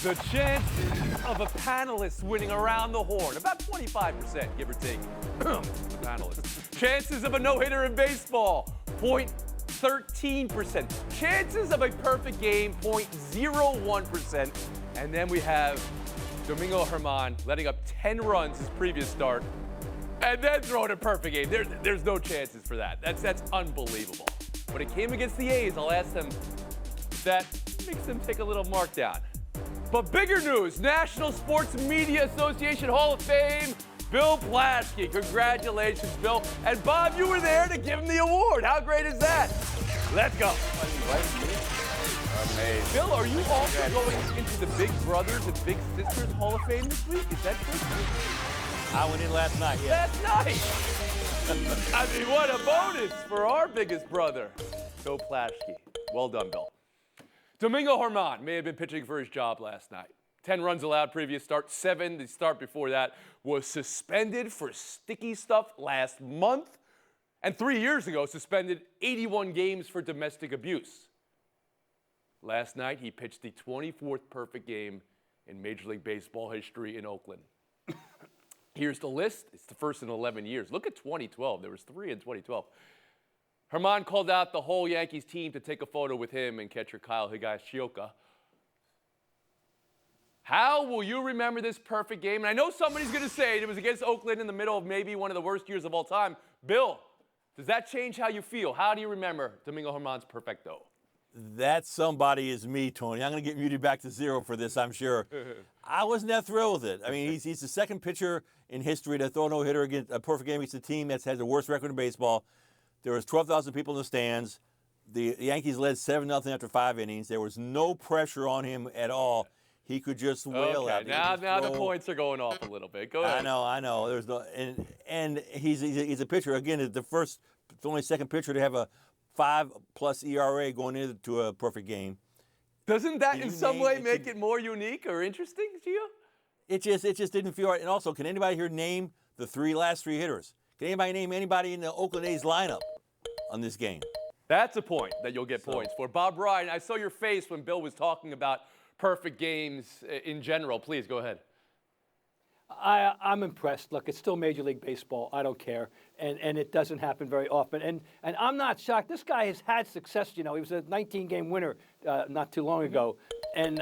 The chances of a panelist winning around the horn, about 25%, give or take. The panelist. Chances of a no-hitter in baseball, 0.13%. Chances of a perfect game, 0.01%. And then we have Domingo Germán letting up 10 runs his previous start and then throwing a perfect game. There's no chances for that. That's unbelievable. When it came against the A's, I'll ask them if that makes them take a little mark down. But bigger news, National Sports Media Association Hall of Fame, Bill Plaschke. Congratulations, Bill. And Bob, you were there to give him the award. How great is that? Let's go. Amazing. Bill, are you also going into the Big Brothers and Big Sisters Hall of Fame this week? Is that true? I went in last night, yeah. That's nice. I mean, what a bonus for our biggest brother, Bill Plaschke. Well done, Bill. Domingo Germán may have been pitching for his job last night. 10 runs allowed previous start, 7 the start before that, was suspended for sticky stuff last month, and 3 years ago suspended 81 games for domestic abuse. Last night, he pitched the 24th perfect game in Major League Baseball history in Oakland. Here's the list. It's the first in 11 years. Look at 2012. There was 3 in 2012. Germán called out the whole Yankees team to take a photo with him and catcher Kyle Higashioka. How will you remember this perfect game? And I know somebody's going to say it was against Oakland in the middle of maybe one of the worst years of all time. Bill, does that change how you feel? How do you remember Domingo Germán's perfecto? That somebody is me, Tony. I'm going to get muted back to 0 for this, I'm sure. I wasn't that thrilled with it. I mean, he's the second pitcher in history to throw a no-hitter against a perfect game against a team that has the worst record in baseball. There was 12,000 people in the stands. The Yankees led 7-0 after 5 innings. There was no pressure on him at all. He could just wail out. Now the points are going off a little bit. Go ahead. I know. There's no and he's a pitcher. Again, the only second pitcher to have a 5+ ERA going into a perfect game. Doesn't that in some way make it more unique or interesting, Gio? It just didn't feel right. And also, can anybody here name the last three hitters? Can anybody name anybody in the Oakland A's lineup on this game? That's a point that you'll get points for. Bob Ryan, I saw your face when Bill was talking about perfect games in general. Please go ahead. I'm impressed. Look, it's still Major League Baseball. I don't care. And it doesn't happen very often. And I'm not shocked. This guy has had success. You know, he was a 19-game winner not too long ago. And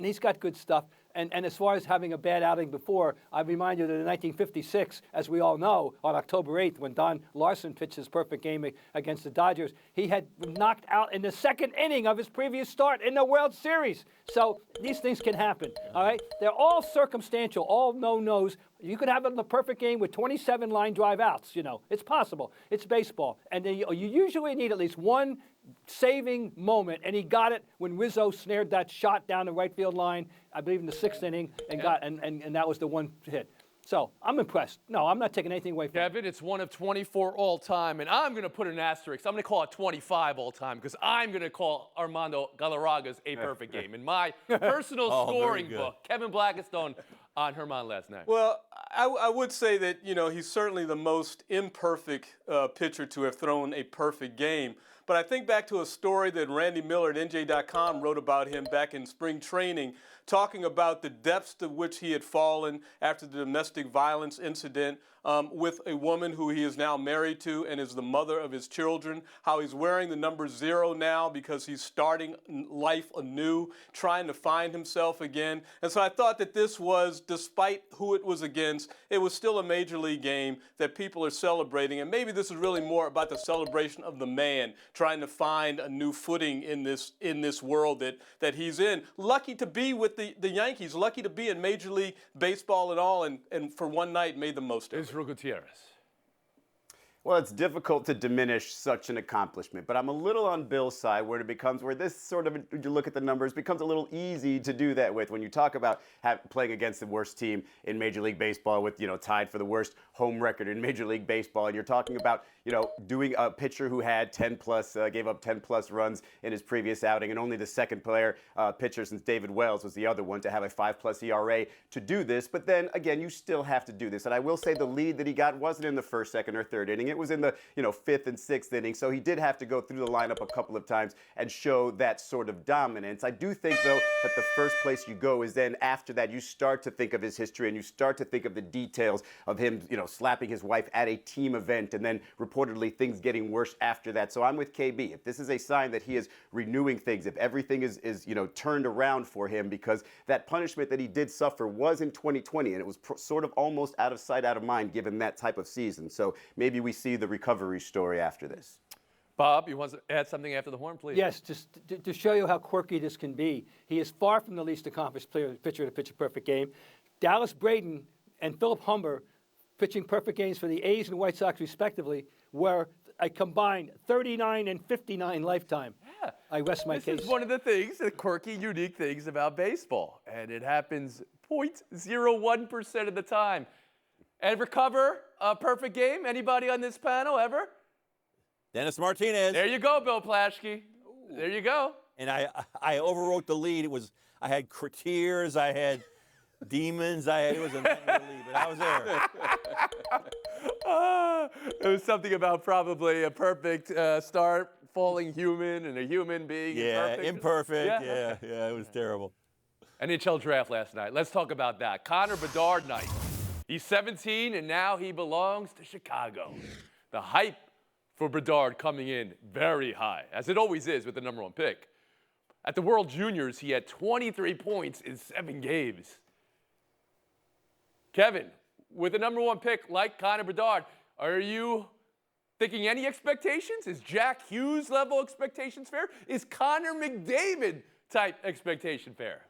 he's got good stuff. And as far as having a bad outing before, I remind you that in 1956, as we all know, on October 8th, when Don Larson pitched his perfect game against the Dodgers, he had knocked out in the second inning of his previous start in the World Series. So these things can happen, all right? They're all circumstantial, all no-nos. You could have a perfect game with 27 line drive outs, you know. It's possible. It's baseball. And then you usually need at least one saving moment, and he got it when Rizzo snared that shot down the right field line, I believe in the 6th inning, and that was the one hit. So I'm impressed. No, I'm not taking anything away from Kevin, it's one of 24 all time, and I'm going to put an asterisk. I'm going to call it 25 all time because I'm going to call Armando Galarraga's a perfect game. In my personal scoring book, Kevin Blackistone on Germán last night. Well, I would say that, you know, he's certainly the most imperfect pitcher to have thrown a perfect game. But I think back to a story that Randy Miller at NJ.com wrote about him back in spring training, talking about the depths to which he had fallen after the domestic violence incident with a woman who he is now married to and is the mother of his children, how he's wearing the number 0 now because he's starting life anew, trying to find himself again. And so I thought that this was, despite who it was against, it was still a major league game that people are celebrating. And maybe this is really more about the celebration of the man trying to find a new footing in this world that he's in. Lucky to be with the Yankees, lucky to be in Major League Baseball and all, and for one night made the most of it. Israel Gutierrez. Well, it's difficult to diminish such an accomplishment, but I'm a little on Bill's side where this sort of, when you look at the numbers, becomes a little easy to do that with. When you talk about playing against the worst team in Major League Baseball with, you know, tied for the worst home record in Major League Baseball, and you're talking about, you know, doing a pitcher who had gave up 10+ runs in his previous outing, and only the second pitcher since David Wells was the other one to have a 5+ ERA to do this. But then again, you still have to do this. And I will say the lead that he got wasn't in the first, second, or third inning. it was in the 5th and 6th inning. So he did have to go through the lineup a couple of times and show that sort of dominance. I do think, though, that the first place you go is then after that you start to think of his history and you start to think of the details of him, slapping his wife at a team event and then reportedly things getting worse after that. So I'm with KB. If this is a sign that he is renewing things, if everything is turned around for him, because that punishment that he did suffer was in 2020 and it was sort of almost out of sight, out of mind given that type of season. So maybe we see the recovery story after this. Bob, you want to add something after the horn, please? Yes, just to show you how quirky this can be. He is far from the least accomplished pitcher to pitch a perfect game. Dallas Braden and Philip Humber, pitching perfect games for the A's and White Sox respectively, were a combined 39 and 59 lifetime. Yeah. I rest my case. This is one of the things, the quirky, unique things about baseball. And it happens 0.01% of the time. And recover a perfect game? Anybody on this panel ever? Dennis Martinez. There you go, Bill Plaschke. There you go. And I overwrote the lead. I had tears, I had demons, it was a nightmare lead, but I was there. It was something about probably a perfect start, falling human, and a human being imperfect. Yeah, it was terrible. NHL draft last night. Let's talk about that. Connor Bedard night. He's 17, and now he belongs to Chicago. The hype for Bedard coming in very high, as it always is with the number 1 pick. At the World Juniors, he had 23 points in 7 games. Kevin, with the number 1 pick like Connor Bedard, are you thinking any expectations? Is Jack Hughes level expectations fair? Is Connor McDavid type expectation fair?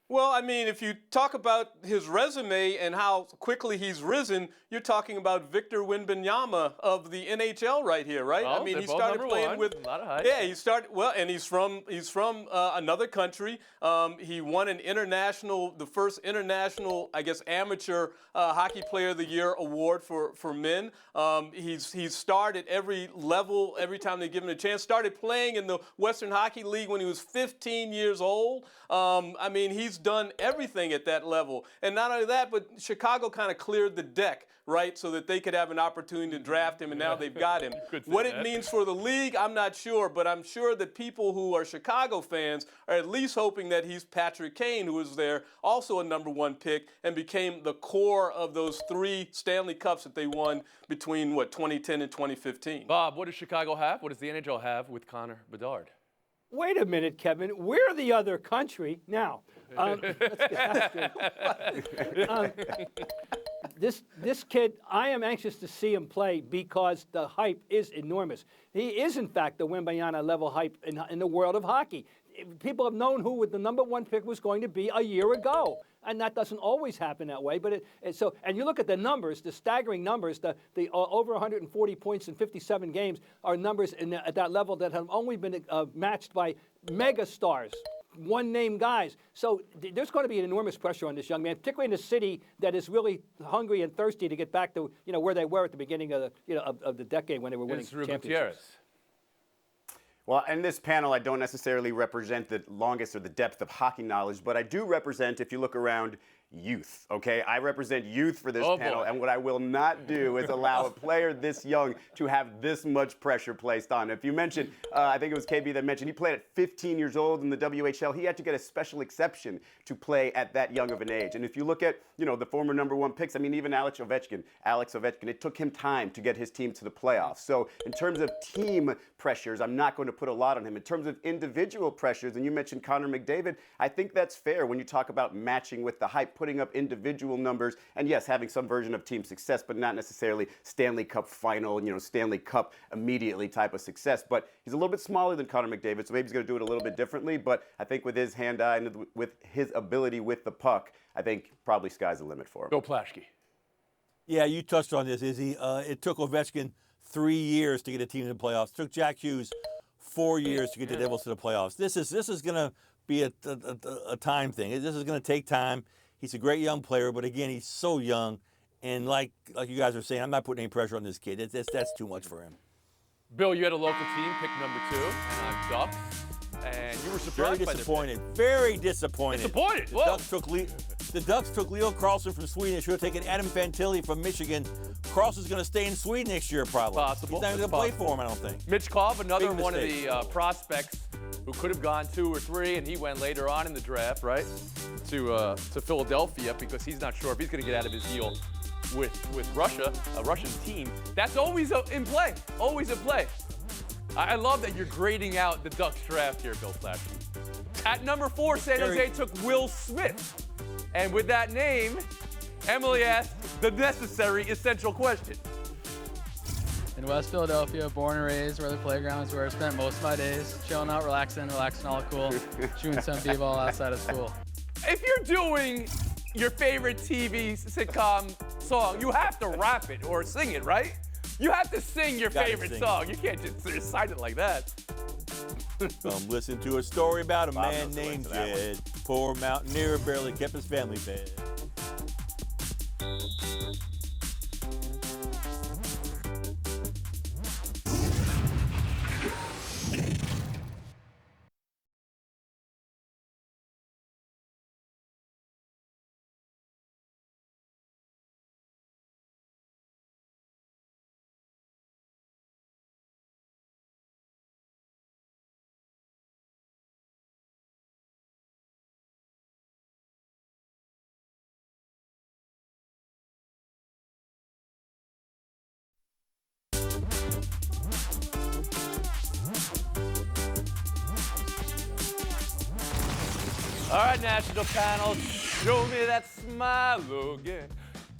Well, I mean, if you talk about his resume and how quickly he's risen, you're talking about Victor Wembanyama of the NHL right here, right? Well, I mean, they're he both started number playing one. with A lot of hype. Yeah, he started and he's from another country. He won the first international, I guess, amateur hockey player of the year award for men. He's started every level every time they give him a chance. Started playing in the Western Hockey League when he was 15 years old. I mean, he's done everything at that level. And not only that, but Chicago kind of cleared the deck, right, so that they could have an opportunity to draft him, and now they've got him. What it means for the league, I'm not sure, but I'm sure that people who are Chicago fans are at least hoping that he's Patrick Kane, who was there, also a number 1 pick, and became the core of those 3 Stanley Cups that they won between, 2010 and 2015. Bob, what does Chicago have? What does the NHL have with Connor Bedard? Wait a minute, Kevin. We're the other country. Now, this kid, I am anxious to see him play because the hype is enormous. He is, in fact, the Wembanyama level hype in the world of hockey. People have known who the number 1 pick was going to be a year ago. And that doesn't always happen that way. But and you look at the numbers, the staggering numbers, the over 140 points in 57 games are numbers at that level that have only been matched by mega stars, 1-name guys. So there's going to be an enormous pressure on this young man, particularly in a city that is really hungry and thirsty to get back to where they were at the beginning of the decade when they were winning championships. Well, in this panel, I don't necessarily represent the longest or the depth of hockey knowledge, but I do represent, if you look around, youth, okay? I represent youth for this panel, and what I will not do is allow a player this young to have this much pressure placed on him. If you mentioned, I think it was KB that mentioned, he played at 15 years old in the WHL. He had to get a special exception to play at that young of an age. And if you look at, the former number 1 picks, I mean, even Alex Ovechkin, it took him time to get his team to the playoffs. So in terms of team pressures, I'm not going to put a lot on him. In terms of individual pressures, and you mentioned Connor McDavid, I think that's fair when you talk about matching with the hype, putting up individual numbers, and yes, having some version of team success, but not necessarily Stanley Cup final, Stanley Cup immediately type of success. But he's a little bit smaller than Connor McDavid, so maybe he's going to do it a little bit differently. But I think with his hand-eye and with his ability with the puck, I think probably sky's the limit for him. Bill Plaschke. Yeah, you touched on this, Izzy. It took Ovechkin 3 years to get a team to the playoffs. It took Jack Hughes 4 years to get the Devils to the playoffs. This is going to be a time thing. This is going to take time. He's a great young player, but again, he's so young. And like you guys are saying, I'm not putting any pressure on this kid. That's too much for him. Bill, you had a local team pick number 2, Anaheim Ducks, and you were surprised Very by disappointed. Very disappointed. Disappointed? The Whoa. Ducks took the Ducks took Leo Carlsson from Sweden. They should have taken Adam Fantilli from Michigan. Carlson's going to stay in Sweden next year, probably. Possible. He's not even going to play for him, I don't think. Mitch Cobb, another Big one of mistake. the prospects who could have gone 2 or 3, and he went later on in the draft, right, to Philadelphia because he's not sure if he's going to get out of his deal with Russia, a Russian team. That's always in play. Always in play. I love that you're grading out the Ducks draft here, Bill Plaschke. At number 4, San Jose took Will Smith. And with that name, Emily asked the necessary, essential question. In West Philadelphia, born and raised, where the playground is where I spent most of my days, chilling out, relaxing all cool, shooting some b-ball outside of school. If you're doing your favorite TV sitcom song, you have to rap it or sing it, right? You have to sing your Gotta favorite sing song. You can't just recite it like that. Come listen to a story about a Bob man knows the named words to that one. Jed. Poor mountaineer barely kept his family fed. All right, national panel, show me that smile again.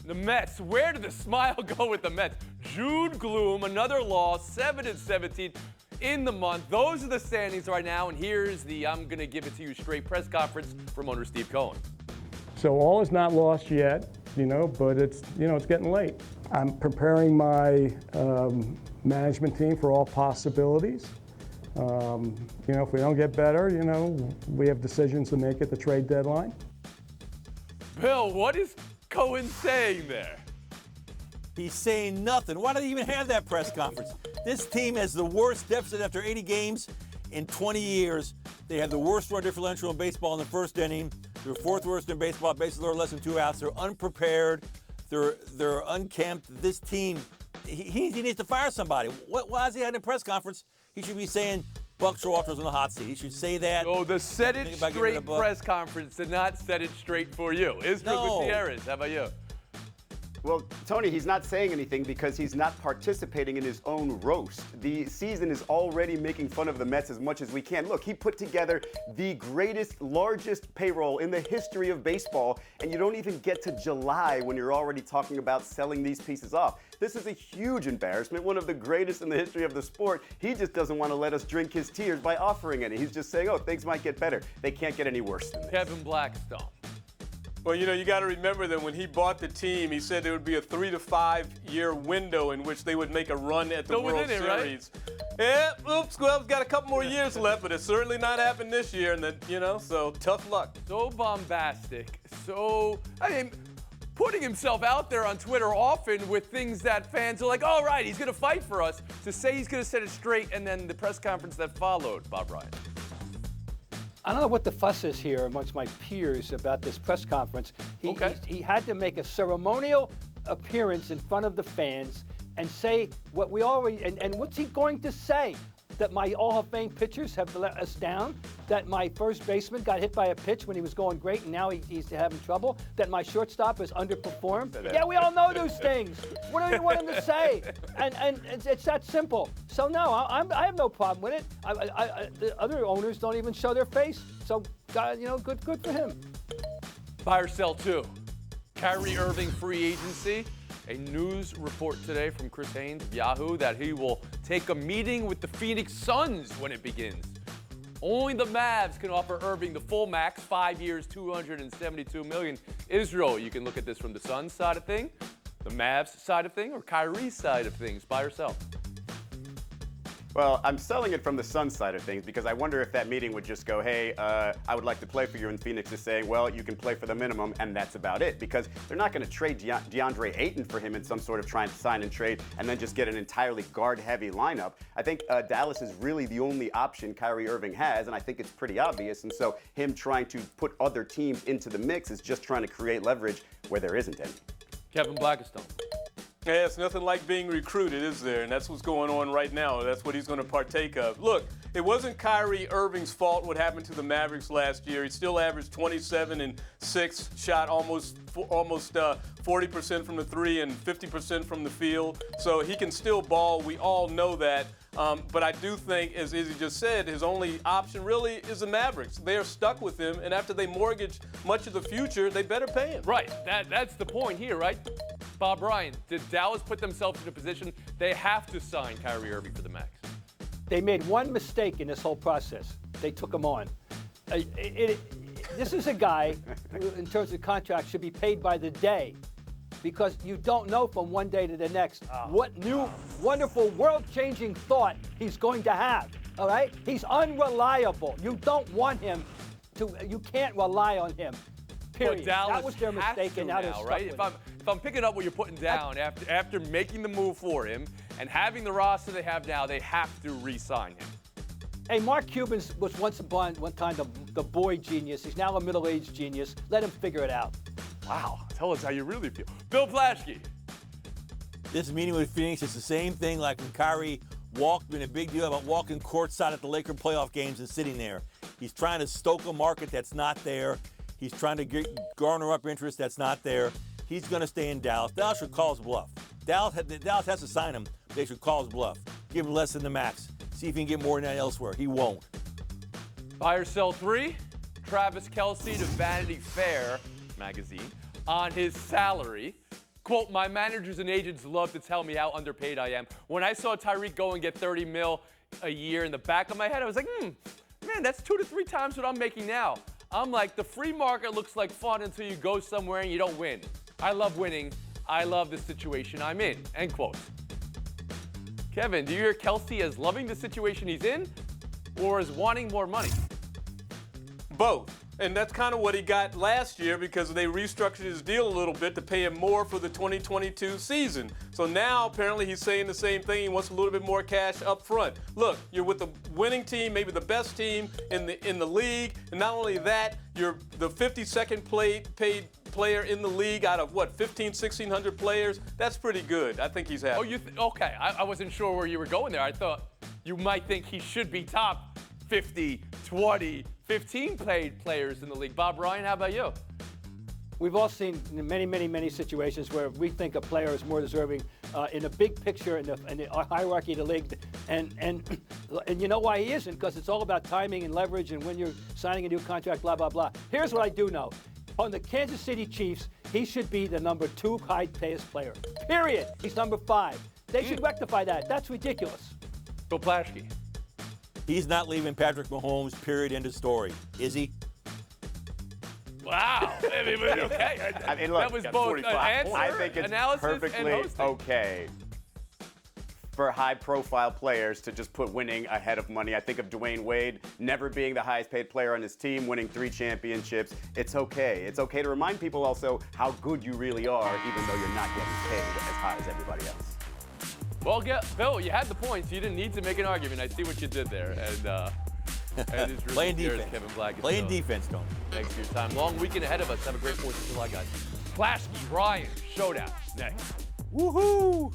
The Mets, where did the smile go with the Mets? Jude Gloom, another loss, 7-17 in the month. Those are the standings right now, and here's the I'm going to give it to you straight press conference from owner Steve Cohen. So all is not lost yet, but it's getting late. I'm preparing my management team for all possibilities. If we don't get better, we have decisions to make at the trade deadline. Bill, what is Cohen saying there? He's saying nothing. Why do they even have that press conference? This team has the worst deficit after 80 games in 20 years. They have the worst run differential in baseball in the first inning. They're 4th worst in baseball, bases loaded less than 2 outs. They're unprepared. They're unkempt. This team, he needs to fire somebody. Why is he having a press conference? He should be saying Buck Showalter's on the hot seat. He should say that. Oh, the set it Think about giving it a straight buck. press conference did not set it straight for you. Israel No. Gutierrez, how about you? Well, Tony, he's not saying anything because he's not participating in his own roast. The season is already making fun of the Mets as much as we can. Look, he put together the greatest, largest payroll in the history of baseball, and you don't even get to July when you're already talking about selling these pieces off. This is a huge embarrassment, one of the greatest in the history of the sport. He just doesn't want to let us drink his tears by offering any. He's just saying, oh, things might get better. They can't get any worse than this. Kevin Blackstone. Well, you got to remember that when he bought the team, he said there would be a 3 to 5 year window in which they would make a run at the Still World within it, right? Series. Yeah, oops, well, we've got a couple more years left, but it's certainly not happened this year, and then, so tough luck. So bombastic, putting himself out there on Twitter often with things that fans are like, all right, he's going to fight for us, to say he's going to set it straight, and then the press conference that followed, Bob Ryan. I don't know what the fuss is here amongst my peers about this press conference. He had to make a ceremonial appearance in front of the fans and say what we already, and what's he going to say? That my All of Fame pitchers have let us down? That my first baseman got hit by a pitch when he was going great and now he's having trouble? That my shortstop has underperformed? Yeah, we all know those things. What do you want him to say? And it's that simple. So no, I have no problem with it. The other owners don't even show their face. So, good for him. Buy or sell two. Kyrie Irving free agency. A news report today from Chris Haynes of Yahoo that he will take a meeting with the Phoenix Suns when it begins. Only the Mavs can offer Irving the full max, 5 years, $272 million. Israel, you can look at this from the Suns side of thing, the Mavs side of thing, or Kyrie's side of things. Buy or sell? Well, I'm selling it from the Suns side of things because I wonder if that meeting would just go, hey, I would like to play for you, and Phoenix is saying, well, you can play for the minimum, and that's about it. Because they're not going to trade DeAndre Ayton for him in some sort of trying to sign and trade and then just get an entirely guard-heavy lineup. I think Dallas is really the only option Kyrie Irving has, and I think it's pretty obvious. And so him trying to put other teams into the mix is just trying to create leverage where there isn't any. Kevin Blackistone. Yeah, it's nothing like being recruited, is there? And that's what's going on right now. That's what he's going to partake of. Look, it wasn't Kyrie Irving's fault what happened to the Mavericks last year. He still averaged 27 and 6, shot almost 40% from the three and 50% from the field. So he can still ball. We all know that. But I do think, as Izzy just said, his only option really is the Mavericks. They are stuck with him, and after they mortgage much of the future, they better pay him. Right. That's the point here, right? Bob Ryan, did Dallas put themselves in a position they have to sign Kyrie Irving for the max? They made one mistake in this whole process. They took him on. This is a guy who, in terms of contract, should be paid by the day, because you don't know from one day to the next what new, wonderful, world-changing thought he's going to have. All right? He's unreliable. You don't want him to. You can't rely on him. Period. But Dallas that was their has mistake, to and now they're now, stuck right? with If I'm picking up what you're putting down after making the move for him and having the roster they have now, they have to re-sign him. Hey, Mark Cuban was once upon one time the boy genius. He's now a middle-aged genius. Let him figure it out. Wow, tell us how you really feel. Bill Plaschke. This meeting with Phoenix is the same thing like when Kyrie been a big deal about walking courtside at the Laker playoff games and sitting there. He's trying to stoke a market that's not there. He's trying to garner up interest that's not there. He's going to stay in Dallas. Dallas should call his bluff. Dallas has to sign him. They should call his bluff. Give him less than the max. See if he can get more than that elsewhere. He won't. Buy or sell 3. Travis Kelce to Vanity Fair magazine on his salary. Quote, my managers and agents love to tell me how underpaid I am. When I saw Tyreek go and get $30 million a year, in the back of my head, I was like, man, that's 2 to 3 times what I'm making now. I'm like, the free market looks like fun until you go somewhere and you don't win. I love winning. I love the situation I'm in, end quote. Kevin, do you hear Kelce as loving the situation he's in or as wanting more money? Both. And that's kind of what he got last year because they restructured his deal a little bit to pay him more for the 2022 season. So now apparently he's saying the same thing. He wants a little bit more cash up front. Look, you're with the winning team, maybe the best team in the league. And not only that, you're the 52nd paid player in the league out of, 1,600 players? That's pretty good. I think he's happy. Oh, okay. I wasn't sure where you were going there. I thought you might think he should be top 50, 20, 15 paid players in the league. Bob Ryan, how about you? We've all seen many situations where we think a player is more deserving in a big picture in the hierarchy of the league, and you know why he isn't, because it's all about timing and leverage and when you're signing a new contract, blah, blah, blah. Here's what I do know. On the Kansas City Chiefs, he should be the number 2 high-paid player, period. He's number 5. They should rectify that. That's ridiculous. Bill Plaschke. He's not leaving Patrick Mahomes, period, end of story. Is he? Wow. Okay. I mean, look, that was both an answer, I think it's analysis, and perfectly hosting. okay for high-profile players to just put winning ahead of money. I think of Dwayne Wade never being the highest-paid player on his team, winning 3 championships. It's okay. It's okay to remind people also how good you really are, even though you're not getting paid as high as everybody else. Well, Bill, you had the points. You didn't need to make an argument. I see what you did there. And it's really Playing clear as defense. Kevin Black is Playing doing. defense, Tony. Thanks for your time. Long weekend ahead of us. Have a great 4th of July, guys. Plaschke, Ryan, showdown next. Woohoo!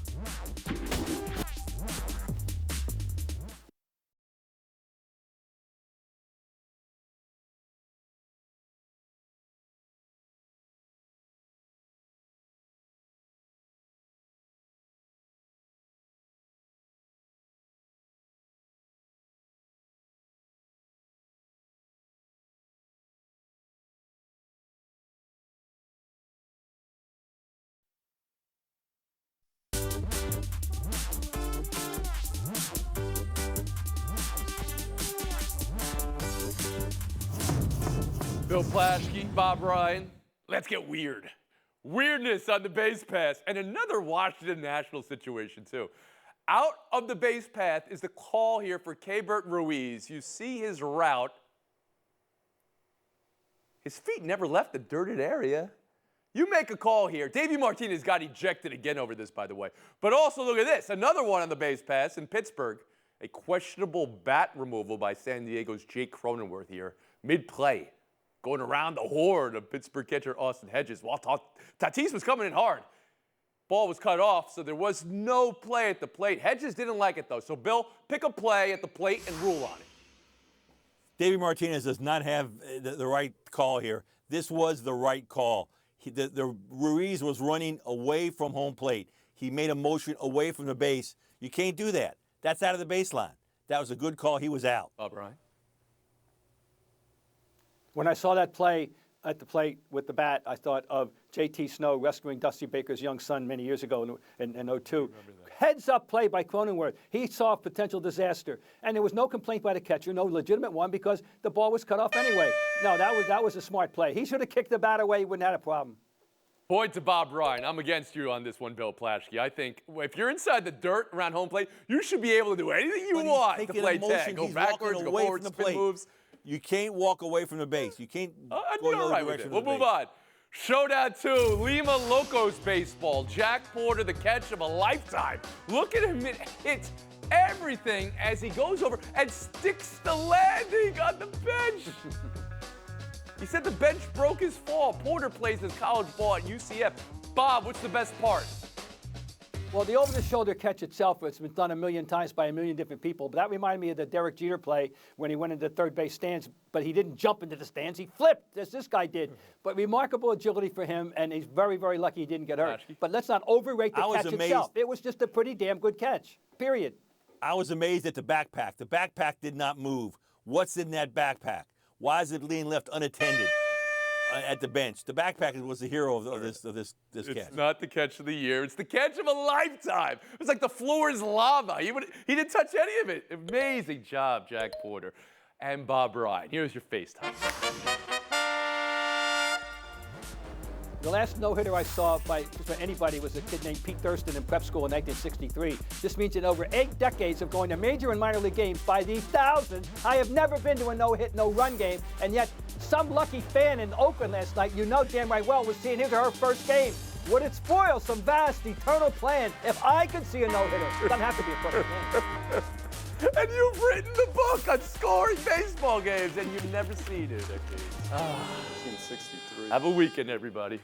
Bill Plaschke, Bob Ryan. Let's get weird. Weirdness on the base pass. And another Washington National situation, too. Out of the base path is the call here for Keibert Ruiz. You see his route. His feet never left the dirted area. You make a call here. Davey Martinez got ejected again over this, by the way. But also look at this. Another one on the base pass in Pittsburgh. A questionable bat removal by San Diego's Jake Cronenworth here. Mid-play. Going around the horn of Pittsburgh catcher Austin Hedges. While Tatis was coming in hard. Ball was cut off, so there was no play at the plate. Hedges didn't like it, though. So, Bill, pick a play at the plate and rule on it. Davey Martinez does not have the right call here. This was the right call. The Ruiz was running away from home plate. He made a motion away from the base. You can't do that. That's out of the baseline. That was a good call. He was out. Bob Ryan. When I saw that play at the plate with the bat, I thought of J.T. Snow rescuing Dusty Baker's young son many years ago in 2002. Heads-up play by Cronenworth. He saw potential disaster. And there was no complaint by the catcher, no legitimate one, because the ball was cut off anyway. No, that was a smart play. He should have kicked the bat away. He wouldn't have had a problem. Point to Bob Ryan. I'm against you on this one, Bill Plaschke. I think if you're inside the dirt around home plate, you should be able to do anything you want to play tag. Go backwards, go forward, spin moves. You can't walk away from the base. You can't I'd go be the all other right with direction it. of We'll the move base. on. Showdown 2, Lima Locos baseball. Jack Porter, the catch of a lifetime. Look at him. It hits everything as he goes over and sticks the landing on the bench. He said the bench broke his fall. Porter plays his college ball at UCF. Bob, what's the best part? Well, the over-the-shoulder catch itself, it's been done a million times by a million different people. But that reminded me of the Derek Jeter play when he went into third base stands, but he didn't jump into the stands. He flipped, as this guy did. But remarkable agility for him, and he's very, very lucky he didn't get hurt. But let's not overrate the catch itself. It was just a pretty damn good catch, period. I was amazed at the backpack. The backpack did not move. What's in that backpack? Why is it being left unattended at the bench? The backpack was the hero of this catch. It's not the catch of the year. It's the catch of a lifetime. It was like the floor is lava. He didn't touch any of it. Amazing job, Jack Porter and Bob Ryan. Here's your FaceTime. The last no-hitter I saw by anybody was a kid named Pete Thurston in prep school in 1963. This means in over 8 decades of going to major and minor league games by the thousands, I have never been to a no-hit, no-run game, and yet some lucky fan in Oakland last night, you know damn right well, was seeing his or her first game. Would it spoil some vast, eternal plan if I could see a no-hitter? It doesn't have to be a perfect game. And you've written the book on scoring baseball games, and you've never seen it. 1963. Have a weekend, everybody.